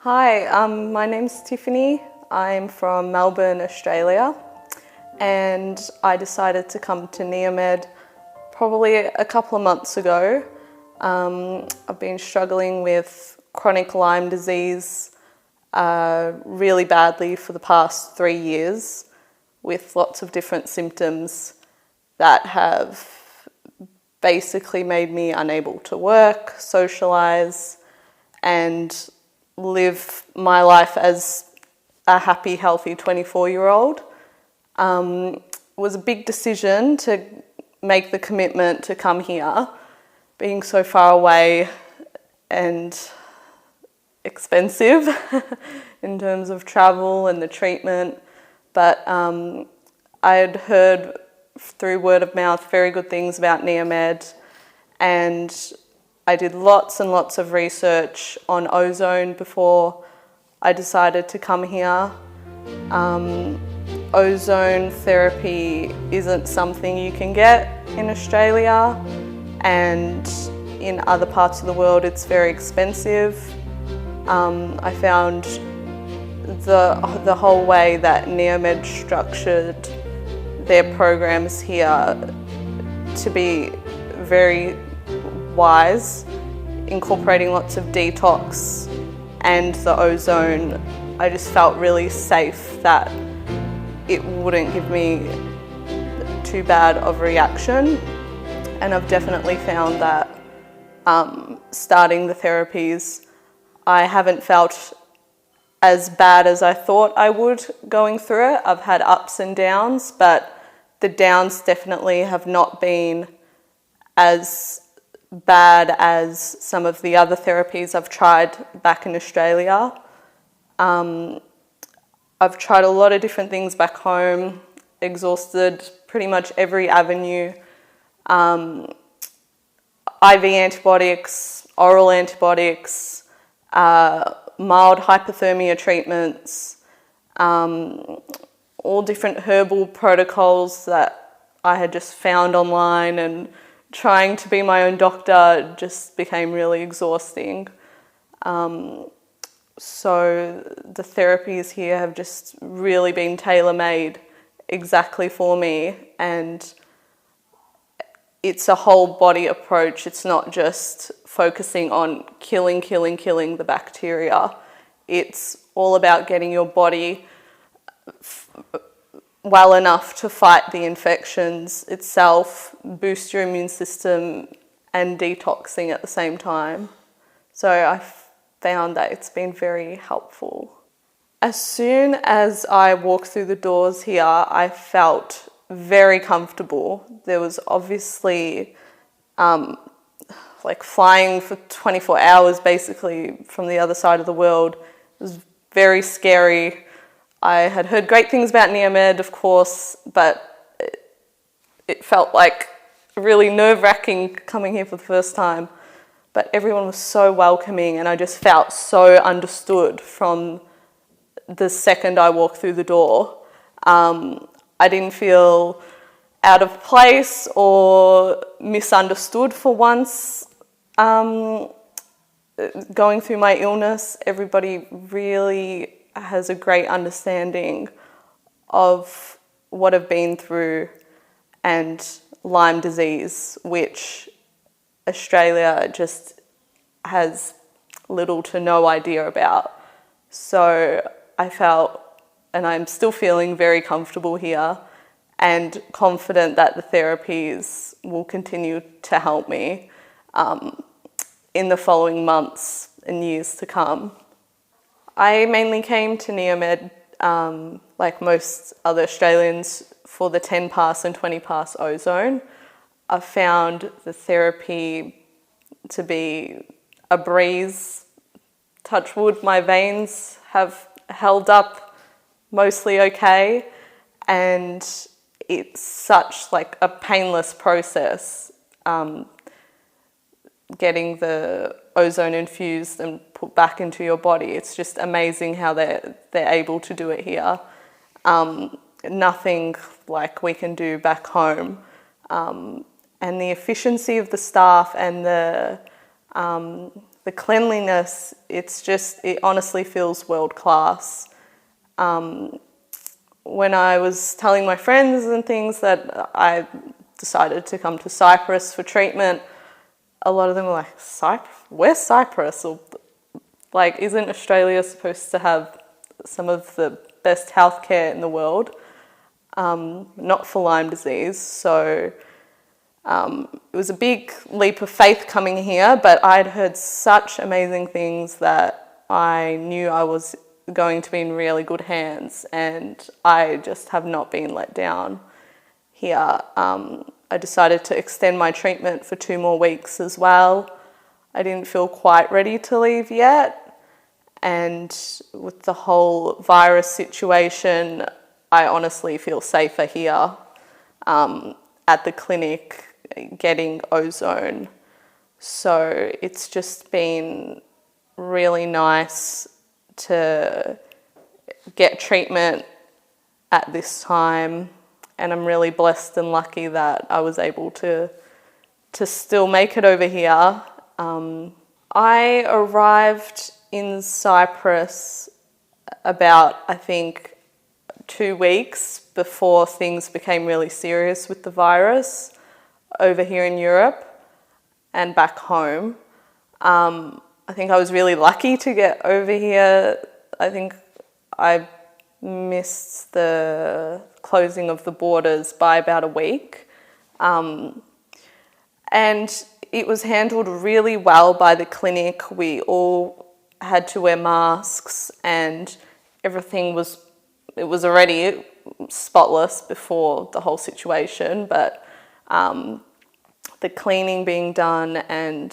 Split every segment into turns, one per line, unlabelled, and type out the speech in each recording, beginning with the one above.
Hi, my name's Tiffany. I'm from Melbourne, Australia, and I decided to come to Neomed probably a couple of months ago. I've been struggling with chronic Lyme disease really badly for the past 3 years, with lots of different symptoms that have basically made me unable to work, socialise, and live my life as a happy, healthy 24-year-old. It was a big decision to make the commitment to come here, being so far away and expensive in terms of travel and the treatment. But I had heard through word of mouth very good things about Neomed, and I did lots and lots of research on ozone before I decided to come here. Ozone therapy isn't something you can get in Australia, and in other parts of the world it's very expensive. I found the whole way that Neomed structured their programs here to be very wise, incorporating lots of detox and the ozone. I just felt really safe that it wouldn't give me too bad of a reaction, and I've definitely found that starting the therapies, I haven't felt as bad as I thought I would going through it. I've had ups and downs, but the downs definitely have not been as bad as some of the other therapies I've tried back in Australia. I've tried a lot of different things back home, exhausted pretty much every avenue. IV antibiotics, oral antibiotics, mild hypothermia treatments, all different herbal protocols that I had just found online, and trying to be my own doctor just became really exhausting. So the therapies here have just really been tailor-made exactly for me, and it's a whole body approach. It's not just focusing on killing the bacteria. It's all about getting your body well enough to fight the infections itself, boost your immune system, and detoxing at the same time. So I found that it's been very helpful. As soon as I walked through the doors here, I felt very comfortable. There was obviously like flying for 24 hours basically from the other side of the world. It was very scary. I had heard great things about Neomed, of course, but it felt like really nerve-wracking coming here for the first time. But everyone was so welcoming, and I just felt so understood from the second I walked through the door. I didn't feel out of place or misunderstood for once. Going through my illness, everybody really has a great understanding of what I've been through and Lyme disease, which Australia just has little to no idea about. So I felt, and I'm still feeling, very comfortable here and confident that the therapies will continue to help me in the following months and years to come. I mainly came to Neomed, like most other Australians, for the 10 pass and 20 pass ozone. I've found the therapy to be a breeze. Touch wood, my veins have held up mostly okay, and it's such like a painless process getting the ozone infused and put back into your body. It's just amazing how they're able to do it here. Nothing like we can do back home. And the efficiency of the staff and the the cleanliness, it honestly feels world class. When I was telling my friends and things that I decided to come to Cyprus for treatment, a lot of them were like, where's Cyprus? Or like, isn't Australia supposed to have some of the best healthcare in the world? Not for Lyme disease. So it was a big leap of faith coming here, but I'd heard such amazing things that I knew I was going to be in really good hands, and I just have not been let down here. I decided to extend my treatment for 2 more weeks as well. I didn't feel quite ready to leave yet, and with the whole virus situation, I honestly feel safer here at the clinic getting ozone. So it's just been really nice to get treatment at this time, and I'm really blessed and lucky that I was able to still make it over here. I arrived in Cyprus about, I think, 2 weeks before things became really serious with the virus over here in Europe and back home. I think I was really lucky to get over here. I think I missed the closing of the borders by about a week. And it was handled really well by the clinic. We all had to wear masks, and everything was already spotless before the whole situation, but the cleaning being done and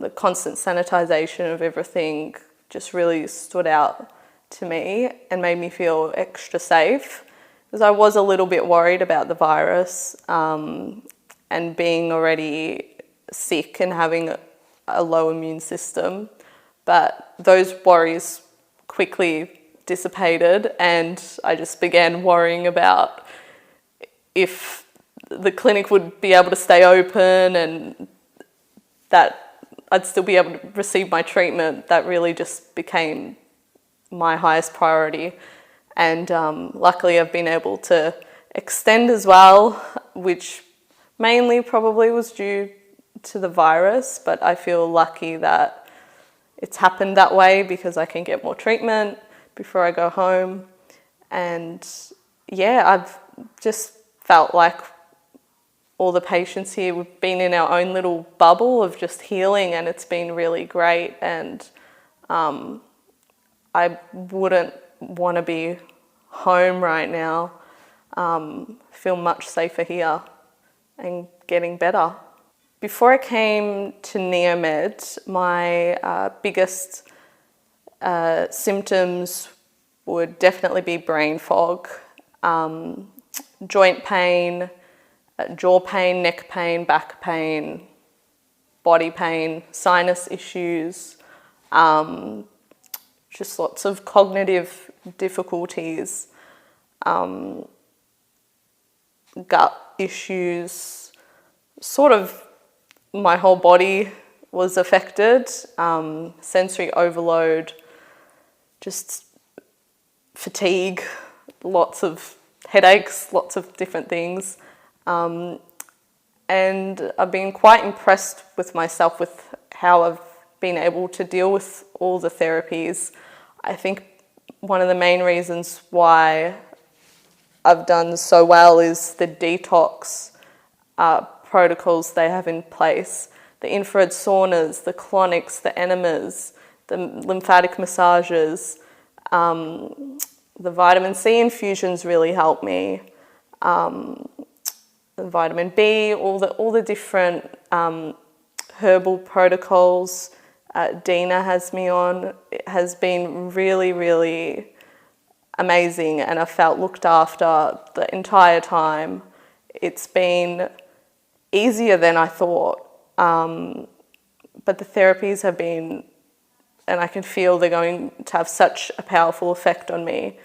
the constant sanitisation of everything just really stood out to me and made me feel extra safe, because I was a little bit worried about the virus and being already sick and having a low immune system. But those worries quickly dissipated, and I just began worrying about if the clinic would be able to stay open and that I'd still be able to receive my treatment. That really just became my highest priority. And luckily I've been able to extend as well, which mainly probably was due to the virus, but I feel lucky that it's happened that way because I can get more treatment before I go home. And yeah, I've just felt like all the patients here, we've been in our own little bubble of just healing, and it's been really great. And I wouldn't want to be home right now. Feel much safer here and getting better. Before I came to Neomed, my biggest symptoms would definitely be brain fog, joint pain, jaw pain, neck pain, back pain, body pain, sinus issues, just lots of cognitive difficulties, gut issues. Sort of my whole body was affected, sensory overload, just fatigue, lots of headaches, lots of different things. And I've been quite impressed with myself with how I've been able to deal with all the therapies. I think one of the main reasons why I've done so well is the detox protocols they have in place. The infrared saunas, the colonics, the enemas, the lymphatic massages, the vitamin C infusions really help me. The vitamin B, all the different herbal protocols Dina has me on, it has been really, really amazing, and I felt looked after the entire time. It's been easier than I thought, but the therapies have been, and I can feel they're going to have such a powerful effect on me,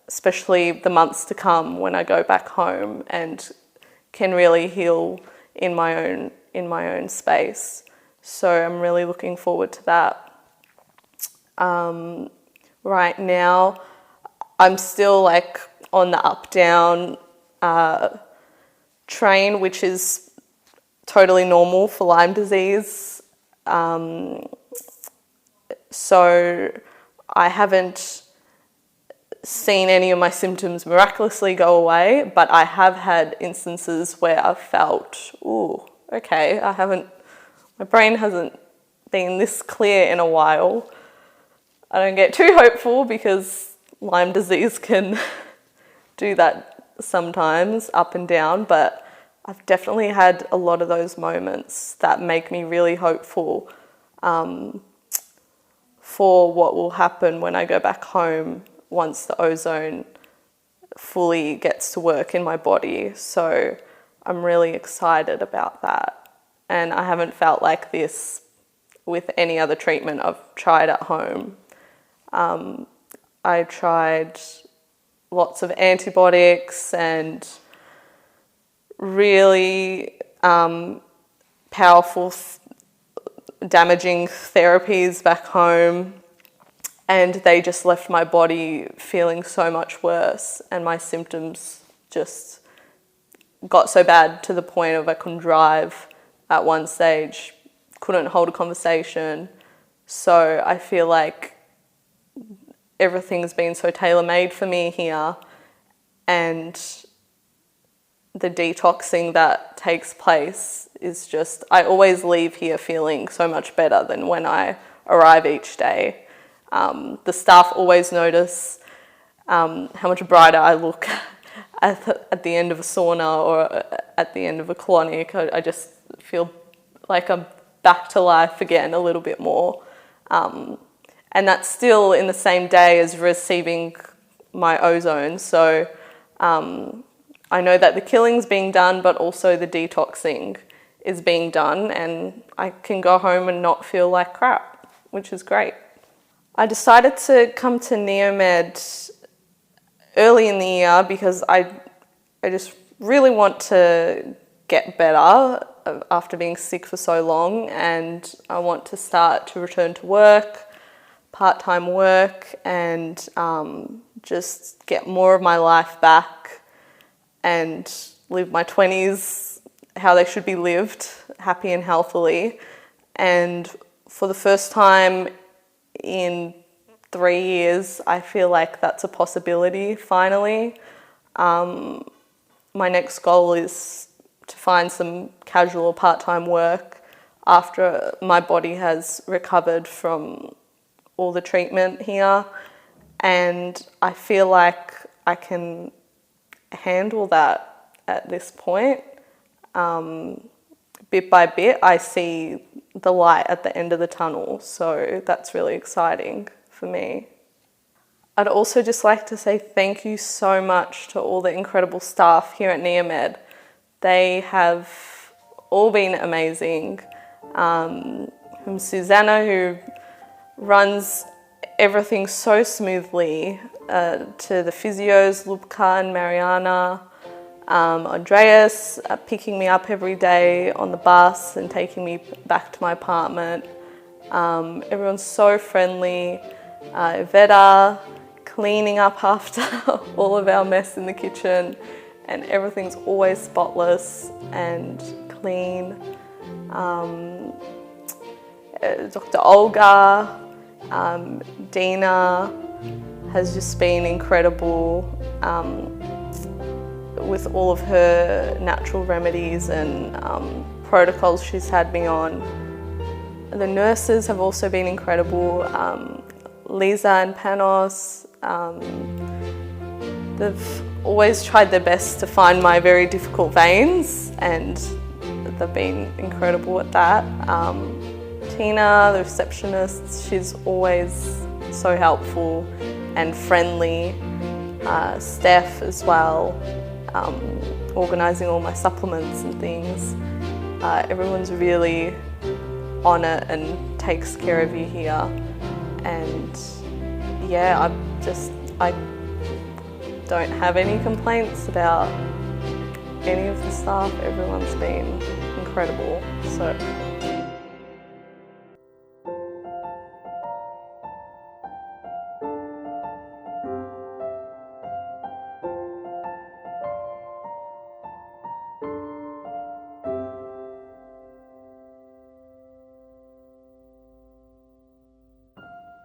especially the months to come when I go back home and can really heal in my own space. So I'm really looking forward to that. Right now, I'm still like on the up-down train, which is totally normal for Lyme disease. So I haven't seen any of my symptoms miraculously go away, but I have had instances where I've felt, ooh, okay, my brain hasn't been this clear in a while. I don't get too hopeful because Lyme disease can do that sometimes, up and down, but I've definitely had a lot of those moments that make me really hopeful for what will happen when I go back home once the ozone fully gets to work in my body. So I'm really excited about that. And I haven't felt like this with any other treatment I've tried at home. I tried lots of antibiotics and really powerful damaging therapies back home, and they just left my body feeling so much worse, and my symptoms just got so bad to the point of I couldn't drive at one stage, couldn't hold a conversation. So I feel like everything's been so tailor-made for me here, and the detoxing that takes place is just, I always leave here feeling so much better than when I arrive each day. The staff always notice how much brighter I look at the end of a sauna or at the end of a colonic. I just feel like I'm back to life again a little bit more. And that's still in the same day as receiving my ozone. So I know that the killing's being done, but also the detoxing is being done, and I can go home and not feel like crap, which is great. I decided to come to Neomed early in the year because I just really want to get better after being sick for so long, and I want to start to return to work, part-time work, and just get more of my life back and live my 20s how they should be lived, happy and healthily. And for the first time in 3 years, I feel like that's a possibility, finally. My next goal is to find some casual part-time work after my body has recovered from all the treatment here. And I feel like I can handle that at this point. Bit by bit, I see the light at the end of the tunnel, so that's really exciting for me. I'd also just like to say thank you so much to all the incredible staff here at Neomed. They have all been amazing. From Susanna, who runs everything so smoothly, to the physios, Lubka and Mariana, Andreas picking me up every day on the bus and taking me back to my apartment. Everyone's so friendly. Iveta cleaning up after all of our mess in the kitchen, and everything's always spotless and clean. Dr. Olga, Dina has just been incredible with all of her natural remedies and protocols she's had me on. The nurses have also been incredible. Lisa and Panos, they've always tried their best to find my very difficult veins, and they've been incredible at that. Tina, the receptionist, she's always so helpful and friendly. Steph as well, organising all my supplements and things. Everyone's really on it and takes care of you here. And yeah, I don't have any complaints about any of the staff. Everyone's been incredible. So